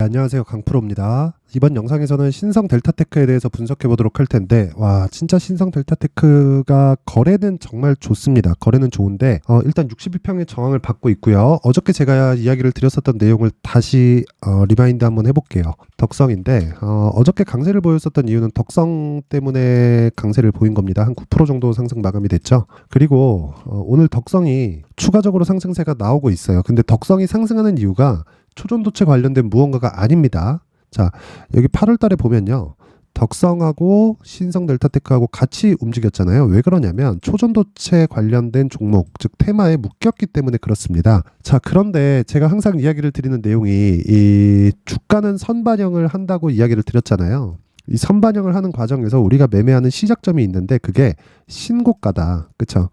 안녕하세요, 강프로입니다. 이번 영상에서는 신성 델타테크에 대해서 분석해 보도록 할 텐데, 와, 진짜 신성 델타테크가 거래는 정말 좋습니다. 거래는 좋은데 일단 62평의 저항을 받고 있고요. 어저께 제가 이야기를 드렸었던 내용을 다시 리마인드 한번 해볼게요. 덕성인데 어저께 강세를 보였었던 이유는 덕성 때문에 강세를 보인 겁니다. 한 9% 정도 상승 마감이 됐죠. 그리고 오늘 덕성이 추가적으로 상승세가 나오고 있어요. 근데 덕성이 상승하는 이유가 초전도체 관련된 무언가가 아닙니다. 자, 여기 8월 달에 보면요. 덕성하고 신성 델타테크하고 같이 움직였잖아요. 왜 그러냐면 초전도체 관련된 종목, 즉 테마에 묶였기 때문에 그렇습니다. 자, 그런데 제가 항상 이야기를 드리는 내용이 이 주가는 선반영을 한다고 이야기를 드렸잖아요. 이 선반영을 하는 과정에서 우리가 매매하는 시작점이 있는데 그게 신고가다. 그렇죠?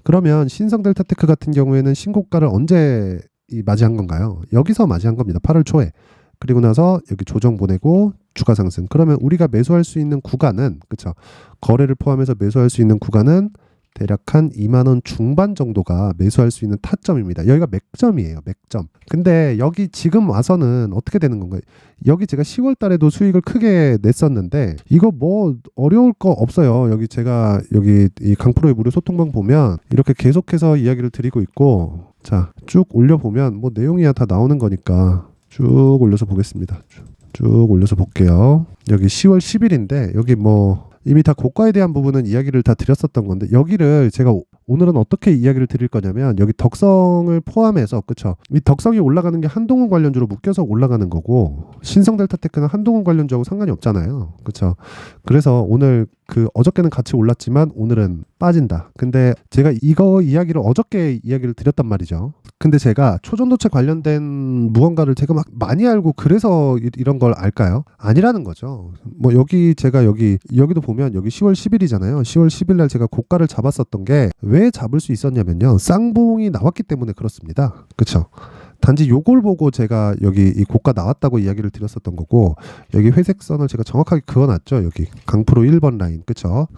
그러면 신성 델타테크 같은 경우에는 신고가를 언제 맞이한 건가요? 여기서 맞이한 겁니다. 8월 초에. 그리고 나서 여기 조정 보내고 주가 상승. 그러면 우리가 매수할 수 있는 구간은, 그쵸? 거래를 포함해서 매수할 수 있는 구간은 대략 한 2만 원 중반 정도가 매수할 수 있는 타점입니다. 여기가 맥점이에요. 맥점. 근데 여기 지금 와서는 어떻게 되는 건가요? 여기 제가 10월 달에도 수익을 크게 냈었는데 이거 뭐 어려울 거 없어요. 여기 제가 여기 이 강프로의 무료 소통방 보면 이렇게 계속해서 이야기를 드리고 있고, 자, 쭉 올려보면 뭐 내용이야 다 나오는 거니까 쭉 올려서 보겠습니다. 쭉 올려서 볼게요. 여기 10월 10일인데 여기 뭐 이미 다 고가에 대한 부분은 이야기를 다 드렸었던 건데 여기를 제가 오늘은 어떻게 이야기를 드릴 거냐면 여기 덕성을 포함해서, 그쵸? 이 덕성이 올라가는 게 한동훈 관련주로 묶여서 올라가는 거고 신성 델타테크는 한동훈 관련주하고 상관이 없잖아요. 그쵸? 그래서 오늘 어저께는 같이 올랐지만 오늘은 빠진다. 근데 제가 이거 이야기를 어저께 이야기를 드렸단 말이죠. 근데 제가 초전도체 관련된 무언가를 제가 막 많이 알고 그래서 이런 걸 알까요? 아니라는 거죠. 뭐 여기 제가 여기도 보면 여기 10월 10일이잖아요. 10월 10일 날 제가 고가를 잡았었던 게 왜 잡을 수 있었냐면요. 쌍봉이 나왔기 때문에 그렇습니다. 그쵸? 단지 요걸 보고 제가 여기 이 고가 나왔다고 이야기를 드렸었던 거고, 여기 회색 선을 제가 정확하게 그어놨죠. 여기 강프로 1번 라인. 그쵸?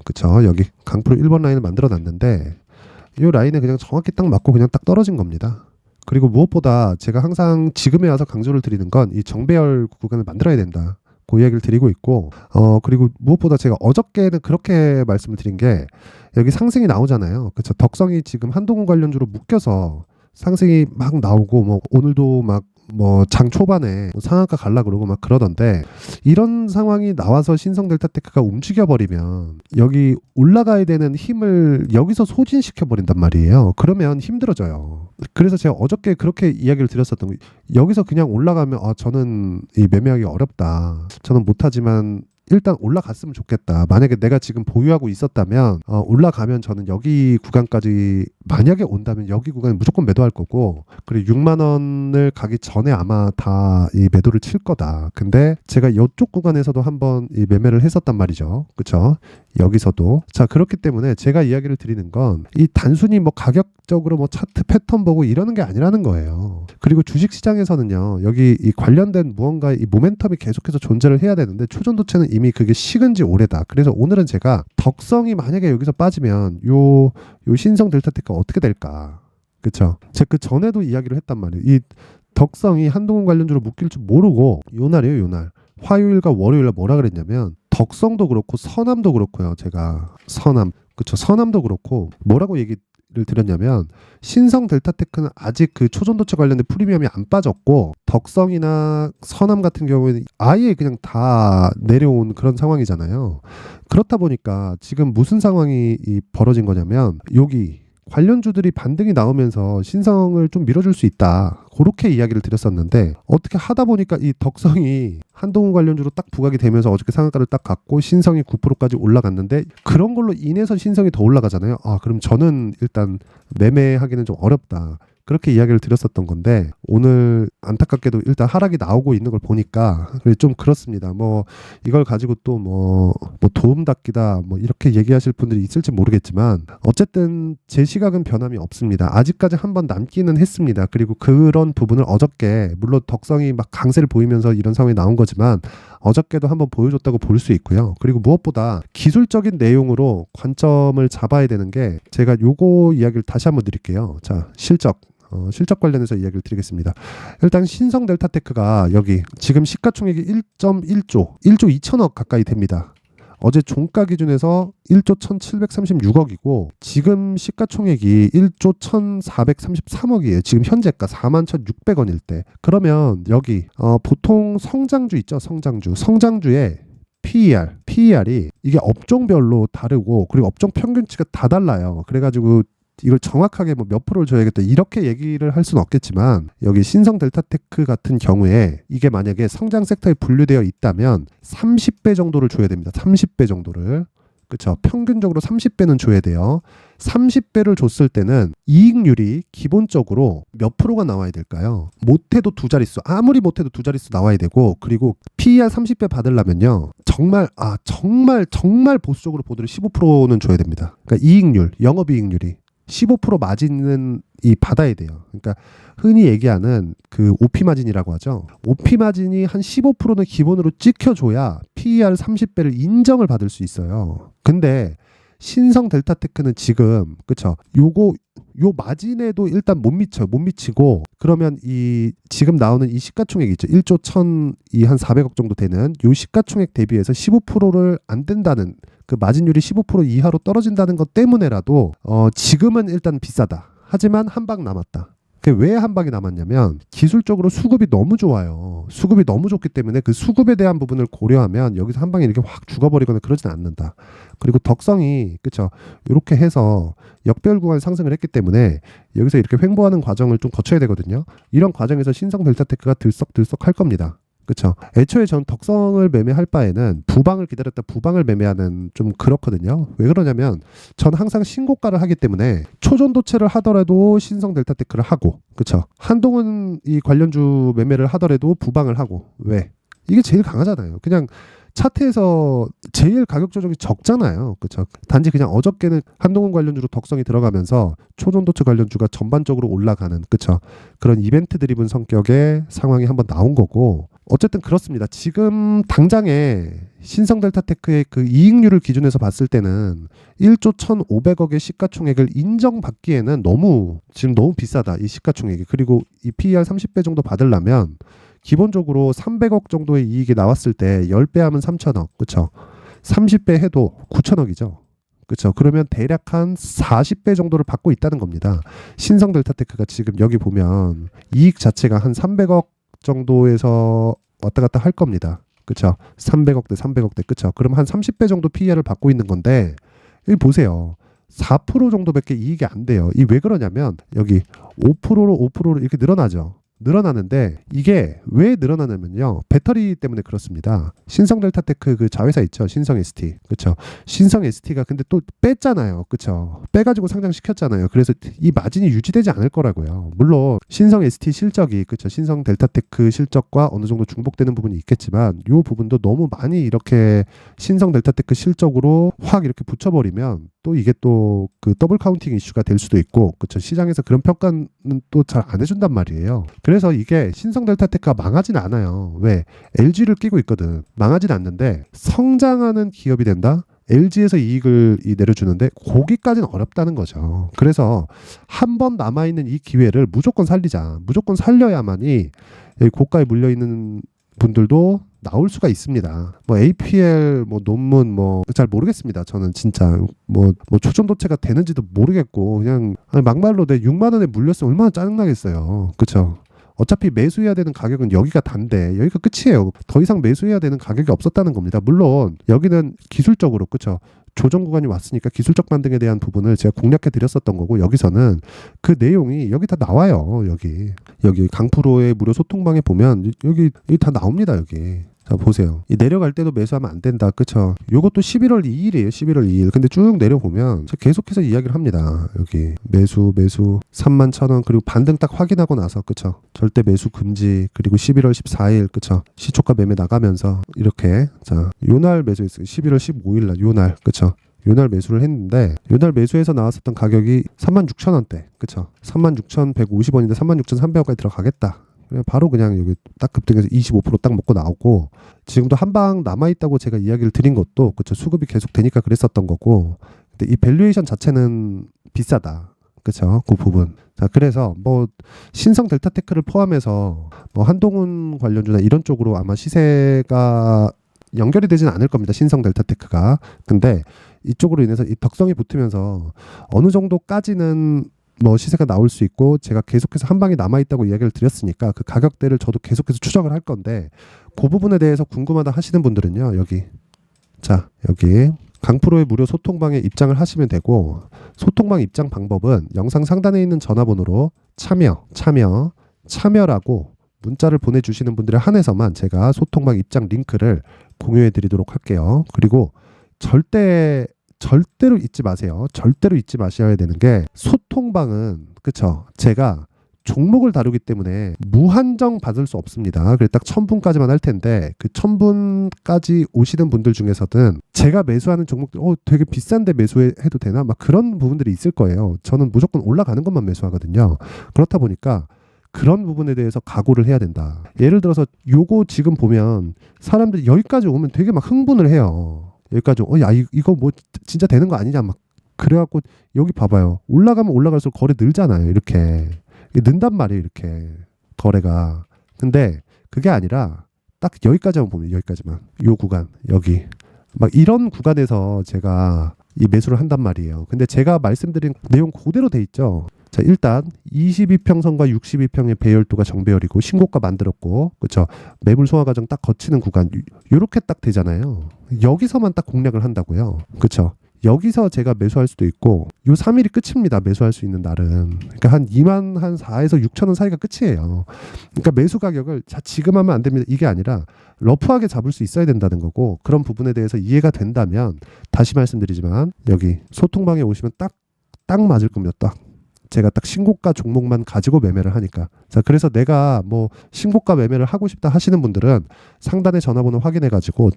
여기 강프로 1번 라인을 만들어 놨는데 이 라인에 그냥 정확히 딱 맞고 그냥 딱 떨어진 겁니다. 그리고 무엇보다 제가 항상 지금에 와서 강조를 드리는 건 이 정배열 구간을 만들어야 된다. 그 이야기를 드리고 있고, 그리고 무엇보다 제가 어저께는 그렇게 말씀을 드린 게 여기 상승이 나오잖아요. 그쵸? 덕성이 지금 한동훈 관련주로 묶여서 상승이 막 나오고, 뭐 오늘도 막 뭐 장 초반에 상한가 갈라 그러고 막 그러던데, 이런 상황이 나와서 신성 델타테크가 움직여 버리면 여기 올라가야 되는 힘을 여기서 소진시켜 버린단 말이에요. 그러면 힘들어져요. 그래서 제가 어저께 그렇게 이야기를 드렸었던 거, 여기서 그냥 올라가면 저는 이 매매하기 어렵다. 저는 못하지만 일단 올라갔으면 좋겠다. 만약에 내가 지금 보유하고 있었다면 올라가면 저는 여기 구간까지 만약에 온다면 여기 구간에 무조건 매도할 거고, 그리고 6만 원을 가기 전에 아마 다 이 매도를 칠 거다. 근데 제가 이쪽 구간에서도 한번 이 매매를 했었단 말이죠. 그쵸? 여기서도. 자, 그렇기 때문에 제가 이야기를 드리는 건 이 단순히 뭐 가격적으로 뭐 차트 패턴 보고 이러는 게 아니라는 거예요. 그리고 주식시장에서는요, 여기 이 관련된 무언가 이 모멘텀이 계속해서 존재를 해야 되는데 초전도체는 이미 그게 식은 지 오래다. 그래서 오늘은 제가 덕성이 만약에 여기서 빠지면 요 신성 델타테크가 어떻게 될까? 그쵸? 제가 그 전에도 이야기를 했단 말이에요. 이 덕성이 한동훈 관련주로 묶일 줄 모르고 요날이에요, 요날. 화요일과 월요일에 뭐라 그랬냐면 덕성도 그렇고 서남도 그렇고요. 제가 서남, 그쵸? 서남도 그렇고 뭐라고 얘기를 드렸냐면 신성 델타테크는 아직 그 초전도체 관련된 프리미엄이 안 빠졌고 덕성이나 서남 같은 경우에는 아예 그냥 다 내려온 그런 상황이잖아요. 그렇다 보니까 지금 무슨 상황이 벌어진 거냐면 여기 관련주들이 반등이 나오면서 신성을 좀 밀어줄 수 있다. 그렇게 이야기를 드렸었는데 어떻게 하다 보니까 이 덕성이 한동훈 관련주로 딱 부각이 되면서 어저께 상한가를 딱 갔고 신성이 9%까지 올라갔는데 그런 걸로 인해서 신성이 더 올라가잖아요. 그럼 저는 일단 매매하기는 좀 어렵다. 그렇게 이야기를 드렸었던 건데 오늘 안타깝게도 일단 하락이 나오고 있는 걸 보니까 좀 그렇습니다. 뭐 이걸 가지고 또 뭐 도움닫기다 뭐 이렇게 얘기하실 분들이 있을지 모르겠지만 어쨌든 제 시각은 변함이 없습니다. 아직까지 한번 남기는 했습니다. 그리고 그런 부분을 어저께 물론 덕성이 막 강세를 보이면서 이런 상황이 나온 거지만 어저께도 한번 보여줬다고 볼 수 있고요. 그리고 무엇보다 기술적인 내용으로 관점을 잡아야 되는 게 제가 요거 이야기를 다시 한번 드릴게요. 자, 실적 실적 관련해서 이야기를 드리겠습니다. 일단 신성 델타테크가 여기 지금 시가총액이 1.1조 2천억 가까이 됩니다. 어제 종가 기준에서 1조 1,736억이고 지금 시가총액이 1조 1,433억이에요. 지금 현재가 41,600원일 때. 그러면 여기 보통 성장주 있죠. 성장주의 PER이 이게 업종별로 다르고 그리고 업종 평균치가 다 달라요. 그래가지고 이걸 정확하게 뭐 몇 프로를 줘야겠다 이렇게 얘기를 할 수는 없겠지만 여기 신성 델타테크 같은 경우에 이게 만약에 성장 섹터에 분류되어 있다면 30배 정도를 줘야 됩니다. 30배 정도를. 그렇죠. 평균적으로 30배는 줘야 돼요. 30배를 줬을 때는 이익률이 기본적으로 몇 프로가 나와야 될까요? 못해도 두 자릿수, 아무리 못해도 두 자릿수 나와야 되고 그리고 PER 30배 받으려면요. 정말 보수적으로 보더라도 15%는 줘야 됩니다. 그러니까 이익률, 영업이익률이 15% 마진은 받아야 돼요. 그러니까 흔히 얘기하는 그 OP 마진이라고 하죠. OP 마진이 한 15%는 기본으로 찍혀줘야 PER 30배를 인정을 받을 수 있어요. 근데 신성 델타테크는 지금 그쵸? 요 마진에도 일단 못 미치고 그러면 이 지금 나오는 이 시가총액 있죠. 1조 1,000한 400억 정도 되는 요 시가총액 대비해서 15%를 안 된다는 그 마진율이 15% 이하로 떨어진다는 것 때문에라도 지금은 일단 비싸다. 하지만 한 방 남았다. 왜 한 방이 남았냐면 기술적으로 수급이 너무 좋아요. 수급이 너무 좋기 때문에 그 수급에 대한 부분을 고려하면 여기서 한 방에 이렇게 확 죽어버리거나 그러진 않는다. 그리고 덕성이 그쵸 이렇게 해서 역별 구간 상승을 했기 때문에 여기서 이렇게 횡보하는 과정을 좀 거쳐야 되거든요. 이런 과정에서 신성 델타테크가 들썩들썩 할 겁니다. 그렇죠. 애초에 전 덕성을 매매할 바에는 부방을 기다렸다 부방을 매매하는 좀 그렇거든요. 왜 그러냐면 전 항상 신고가를 하기 때문에 초전도체를 하더라도 신성 델타테크를 하고 그렇죠. 한동훈 이 관련주 매매를 하더라도 부방을 하고 왜? 이게 제일 강하잖아요. 그냥 차트에서 제일 가격 조정이 적잖아요. 그렇죠. 단지 그냥 어저께는 한동훈 관련주로 덕성이 들어가면서 초전도체 관련주가 전반적으로 올라가는 그렇죠. 그런 이벤트 드리븐 성격의 상황이 한번 나온 거고 어쨌든 그렇습니다. 지금 당장에 신성 델타테크의 그 이익률을 기준해서 봤을 때는 1조 1,500억의 시가총액을 인정받기에는 지금 너무 비싸다. 이 시가총액이. 그리고 이 PER 30배 정도 받으려면 기본적으로 300억 정도의 이익이 나왔을 때 10배 하면 3천억. 그렇죠? 30배 해도 9천억이죠. 그렇죠? 그러면 대략 한 40배 정도를 받고 있다는 겁니다. 신성 델타테크가 지금 여기 보면 이익 자체가 한 300억 정도에서 왔다 갔다 할 겁니다. 그렇죠? 300억대, 300억대. 그렇죠? 그럼 한 30배 정도 PER을 받고 있는 건데 여기 보세요. 4% 정도밖에 이익이 안 돼요. 이 왜 그러냐면 여기 5%로 이렇게 늘어나죠. 늘어나는데 이게 왜 늘어나냐면요. 배터리 때문에 그렇습니다. 신성 델타테크 그 자회사 있죠. 신성 ST. 그렇죠. 신성 ST가 근데 또 뺐잖아요. 그렇죠. 빼가지고 상장시켰잖아요. 그래서 이 마진이 유지되지 않을 거라고요. 물론 신성 ST 실적이 그렇죠. 신성 델타테크 실적과 어느 정도 중복되는 부분이 있겠지만 이 부분도 너무 많이 이렇게 신성 델타테크 실적으로 확 이렇게 붙여버리면 또 이게 또 그 더블 카운팅 이슈가 될 수도 있고 그렇죠. 시장에서 그런 평가는 또 잘 안 해준단 말이에요. 그래서 이게 신성 델타테크가 망하진 않아요. 왜? LG를 끼고 있거든. 망하진 않는데 성장하는 기업이 된다? LG에서 이익을 내려주는데 거기까지는 어렵다는 거죠. 그래서 한 번 남아있는 이 기회를 무조건 살리자. 무조건 살려야만이 고가에 물려있는 분들도 나올 수가 있습니다. 뭐 APL 뭐 논문 뭐 잘 모르겠습니다. 저는 진짜 뭐 초전도체가 되는지도 모르겠고 그냥 막말로 내 6만 원에 물렸으면 얼마나 짜증나겠어요. 그렇죠? 어차피 매수해야 되는 가격은 여기가 단데 여기가 끝이에요. 더 이상 매수해야 되는 가격이 없었다는 겁니다. 물론 여기는 기술적으로 그렇죠. 조정 구간이 왔으니까 기술적 반등에 대한 부분을 제가 공략해 드렸었던 거고 여기서는 그 내용이 여기 다 나와요. 여기 강프로의 무료 소통방에 보면 여기 다 나옵니다. 여기. 자 보세요. 이 내려갈 때도 매수하면 안 된다. 그쵸? 요것도 11월 2일이에요. 11월 2일. 근데 쭉 내려보면 계속해서 이야기를 합니다. 여기 매수 31,000원 그리고 반등 딱 확인하고 나서 그쵸? 절대 매수 금지 그리고 11월 14일 그쵸? 시초가 매매 나가면서 이렇게 자 요날 매수했어요. 11월 15일 날 요날 그쵸? 요날 매수를 했는데 요날 매수해서 나왔었던 가격이 36,000원대 그쵸? 36,150원인데 36,300원까지 들어가겠다. 바로 그냥 여기 딱 급등해서 25%딱 먹고 나오고 지금도 한 방 남아있다고 제가 이야기를 드린 것도 그쵸 수급이 계속 되니까 그랬었던 거고 근데 이 밸류에이션 자체는 비싸다 그쵸 그 부분 자, 그래서 뭐 신성 델타테크를 포함해서 뭐 한동훈 관련주나 이런 쪽으로 아마 시세가 연결이 되진 않을 겁니다. 신성 델타테크가. 근데 이쪽으로 인해서 이 덕성이 붙으면서 어느 정도까지는 뭐 시세가 나올 수 있고, 제가 계속해서 한 방이 남아있다고 이야기를 드렸으니까 그 가격대를 저도 계속해서 추적을 할 건데, 그 부분에 대해서 궁금하다 하시는 분들은요, 여기 강프로의 무료 소통방에 입장을 하시면 되고, 소통방 입장 방법은 영상 상단에 있는 전화번호로 참여라고 문자를 보내주시는 분들에 한해서만 제가 소통방 입장 링크를 공유해 드리도록 할게요. 그리고 절대로 잊지 마세요. 절대로 잊지 마셔야 되는 게, 소통방은 그쵸, 제가 종목을 다루기 때문에 무한정 받을 수 없습니다. 그래서 딱 1000분까지만 할 텐데, 그 1000분까지 오시는 분들 중에서는 제가 매수하는 종목들 되게 비싼데 매수해도 되나? 막 그런 부분들이 있을 거예요. 저는 무조건 올라가는 것만 매수하거든요. 그렇다 보니까 그런 부분에 대해서 각오를 해야 된다. 예를 들어서 요거 지금 보면 사람들이 여기까지 오면 되게 막 흥분을 해요. 여기까지 야 이거 뭐 진짜 되는 거 아니냐 막 그래갖고, 여기 봐봐요. 올라가면 올라갈수록 거래 늘잖아요. 이렇게 는단 말이에요. 이렇게 거래가. 근데 그게 아니라 딱 여기까지만 보면, 여기까지만, 요 구간, 여기 막 이런 구간에서 제가 이 매수를 한단 말이에요. 근데 제가 말씀드린 내용 그대로 돼 있죠. 자, 일단 22평선과 62평의 배열도가 정배열이고 신고가 만들었고, 그렇죠. 매물 소화 과정 딱 거치는 구간, 요렇게 딱 되잖아요. 여기서만 딱 공략을 한다고요. 그렇죠. 여기서 제가 매수할 수도 있고, 요 3일이 끝입니다. 매수할 수 있는 날은. 그러니까 한 2만 한 4에서 6천 원 사이가 끝이에요. 그러니까 매수 가격을 지금 하면 안 됩니다. 이게 아니라 러프하게 잡을 수 있어야 된다는 거고, 그런 부분에 대해서 이해가 된다면 다시 말씀드리지만 여기 소통방에 오시면 딱 맞을 겁니다. 딱. 제가 딱 신고가 종목만 가지고 매매를 하니까. 자, 그래서 내가 뭐 신고가 매매를 하고 싶다 하시는 분들은 상단의 전화번호 확인해 가지고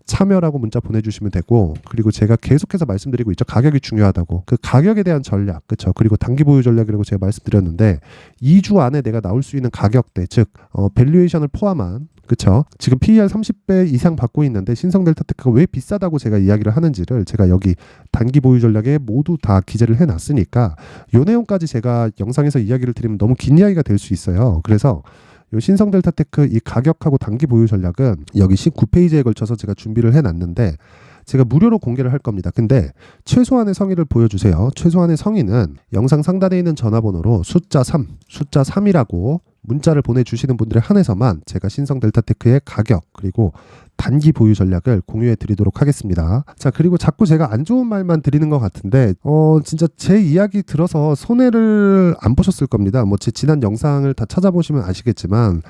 참여라고 문자 보내주시면 되고, 그리고 제가 계속해서 말씀드리고 있죠. 가격이 중요하다고. 그 가격에 대한 전략, 그렇죠. 그리고 단기 보유 전략이라고 제가 말씀드렸는데, 2주 안에 내가 나올 수 있는 가격대, 즉 밸류에이션을 포함한, 그렇죠. 지금 PER 30배 이상 받고 있는데 신성 델타테크가 왜 비싸다고 제가 이야기를 하는지를 제가 여기 단기 보유 전략에 모두 다 기재를 해놨으니까, 요 내용까지 제가 영상에서 이야기를 드리면 너무 긴 이야기가 될 수 있어요. 그래서 요 신성 델타테크 이 가격하고 단기 보유 전략은 여기 19페이지에 걸쳐서 제가 준비를 해놨는데, 제가 무료로 공개를 할 겁니다. 근데 최소한의 성의를 보여주세요. 최소한의 성의는 영상 상단에 있는 전화번호로 숫자 3이라고 문자를 보내주시는 분들에 한해서만 제가 신성 델타테크의 가격 그리고 단기 보유 전략을 공유해 드리도록 하겠습니다. 자, 그리고 자꾸 제가 안 좋은 말만 드리는 것 같은데 진짜 제 이야기 들어서 손해를 안 보셨을 겁니다. 뭐 제 지난 영상을 다 찾아보시면 아시겠지만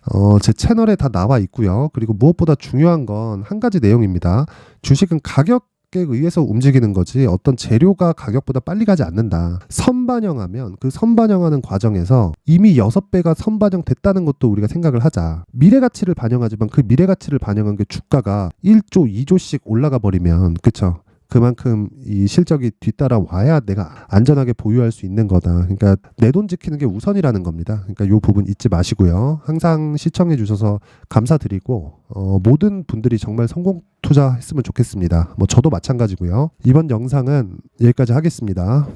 제 채널에 다 나와 있고요. 그리고 무엇보다 중요한 건 한 가지 내용입니다. 주식은 가격에 의해서 움직이는 거지 어떤 재료가 가격보다 빨리 가지 않는다. 선반영하면 그 선반영하는 과정에서 이미 6배가 선반영됐다는 것도 우리가 생각을 하자. 미래가치를 반영하지만 그 미래가치를 반영한 게 주가가 1조, 2조씩 올라가 버리면, 그쵸? 그만큼 이 실적이 뒤따라 와야 내가 안전하게 보유할 수 있는 거다. 그러니까 내 돈 지키는 게 우선이라는 겁니다. 그러니까 이 부분 잊지 마시고요. 항상 시청해 주셔서 감사드리고 모든 분들이 정말 성공 투자했으면 좋겠습니다. 뭐 저도 마찬가지고요. 이번 영상은 여기까지 하겠습니다.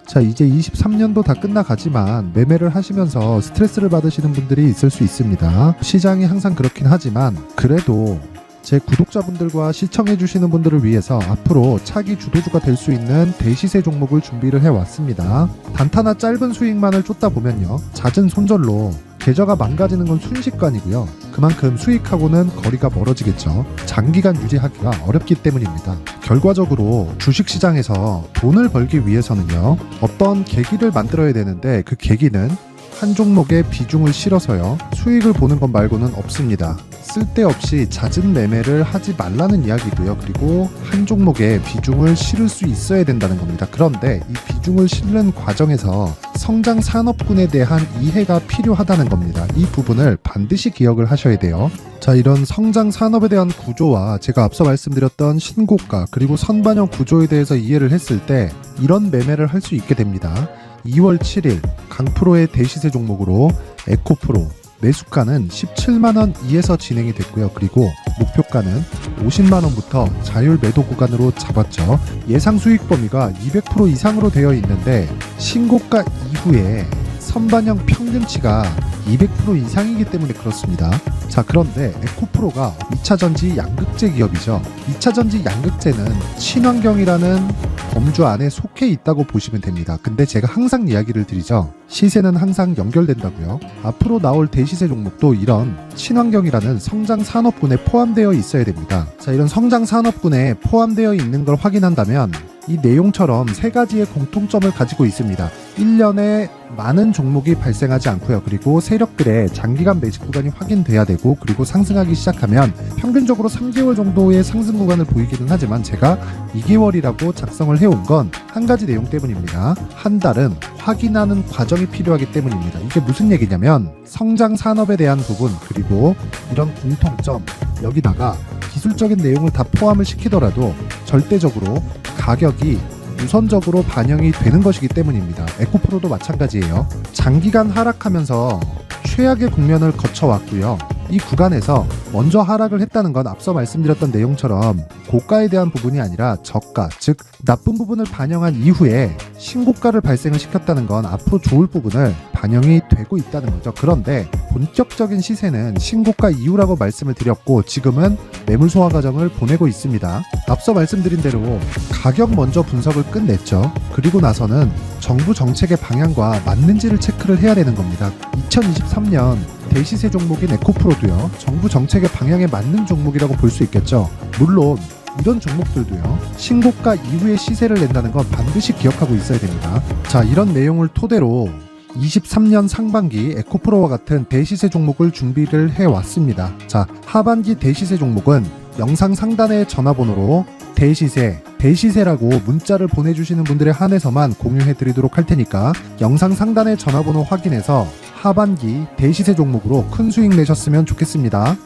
자, 이제 23년도 다 끝나가지만 매매를 하시면서 스트레스를 받으시는 분들이 있을 수 있습니다. 시장이 항상 그렇긴 하지만 그래도 제 구독자분들과 시청해주시는 분들을 위해서 앞으로 차기 주도주가 될 수 있는 대시세 종목을 준비를 해왔습니다. 단타나 짧은 수익만을 쫓다 보면요, 잦은 손절로 계좌가 망가지는 건 순식간이고요. 그만큼 수익하고는 거리가 멀어지겠죠. 장기간 유지하기가 어렵기 때문입니다. 결과적으로 주식시장에서 돈을 벌기 위해서는요, 어떤 계기를 만들어야 되는데 그 계기는 한 종목에 비중을 실어서요, 수익을 보는 것 말고는 없습니다. 쓸데없이 잦은 매매를 하지 말라는 이야기고요. 그리고 한 종목에 비중을 실을 수 있어야 된다는 겁니다. 그런데 이 비중을 실는 과정에서 성장 산업군에 대한 이해가 필요하다는 겁니다. 이 부분을 반드시 기억을 하셔야 돼요. 자, 이런 성장 산업에 대한 구조와 제가 앞서 말씀드렸던 신고가 그리고 선반영 구조에 대해서 이해를 했을 때 이런 매매를 할 수 있게 됩니다. 2월 7일 강프로의 대시세 종목으로 에코프로 매수가는 17만원 이에서 진행이 됐고요. 그리고 목표가는 50만원부터 자율 매도 구간으로 잡았죠. 예상 수익 범위가 200% 이상으로 되어 있는데 신고가 이후에 선반영 평균치가 200% 이상이기 때문에 그렇습니다. 자, 그런데 에코프로가 2차전지 양극재 기업이죠. 2차전지 양극재는 친환경이라는 범주 안에 속해 있다고 보시면 됩니다. 근데 제가 항상 이야기를 드리죠. 시세는 항상 연결된다고요. 앞으로 나올 대시세 종목도 이런 친환경이라는 성장 산업군에 포함되어 있어야 됩니다. 자, 이런 성장 산업군에 포함되어 있는 걸 확인한다면 이 내용처럼 세 가지의 공통점을 가지고 있습니다. 1년에 많은 종목이 발생하지 않고요. 그리고 세력들의 장기간 매집 구간이 확인돼야 되고, 그리고 상승하기 시작하면 평균적으로 3개월 정도의 상승 구간을 보이기는 하지만 제가 2개월이라고 작성을 해온 건 한 가지 내용 때문입니다. 한 달은 확인하는 과정이 필요하기 때문입니다. 이게 무슨 얘기냐면 성장 산업에 대한 부분, 그리고 이런 공통점, 여기다가 기술적인 내용을 다 포함을 시키더라도 절대적으로 가격이 우선적으로 반영이 되는 것이기 때문입니다. 에코프로도 마찬가지예요. 장기간 하락하면서 최악의 국면을 거쳐왔고요. 이 구간에서 먼저 하락을 했다는 건 앞서 말씀드렸던 내용처럼 고가에 대한 부분이 아니라 저가, 즉 나쁜 부분을 반영한 이후에 신고가를 발생을 시켰다는 건 앞으로 좋을 부분을 반영이 되고 있다는 거죠. 그런데 본격적인 시세는 신고가 이후라고 말씀을 드렸고, 지금은 매물 소화 과정을 보내고 있습니다. 앞서 말씀드린 대로 가격 먼저 분석을 끝냈죠. 그리고 나서는 정부 정책의 방향과 맞는지를 체크를 해야 되는 겁니다. 2023년 대시세 종목인 에코프로도요, 정부 정책의 방향에 맞는 종목이라고 볼 수 있겠죠. 물론 이런 종목들도요, 신고가 이후에 시세를 낸다는 건 반드시 기억하고 있어야 됩니다. 자, 이런 내용을 토대로 23년 상반기 에코프로와 같은 대시세 종목을 준비를 해왔습니다. 자, 하반기 대시세 종목은 영상 상단의 전화번호로 대시세라고 문자를 보내주시는 분들에 한해서만 공유해드리도록 할 테니까 영상 상단의 전화번호 확인해서 하반기 대시세 종목으로 큰 수익 내셨으면 좋겠습니다.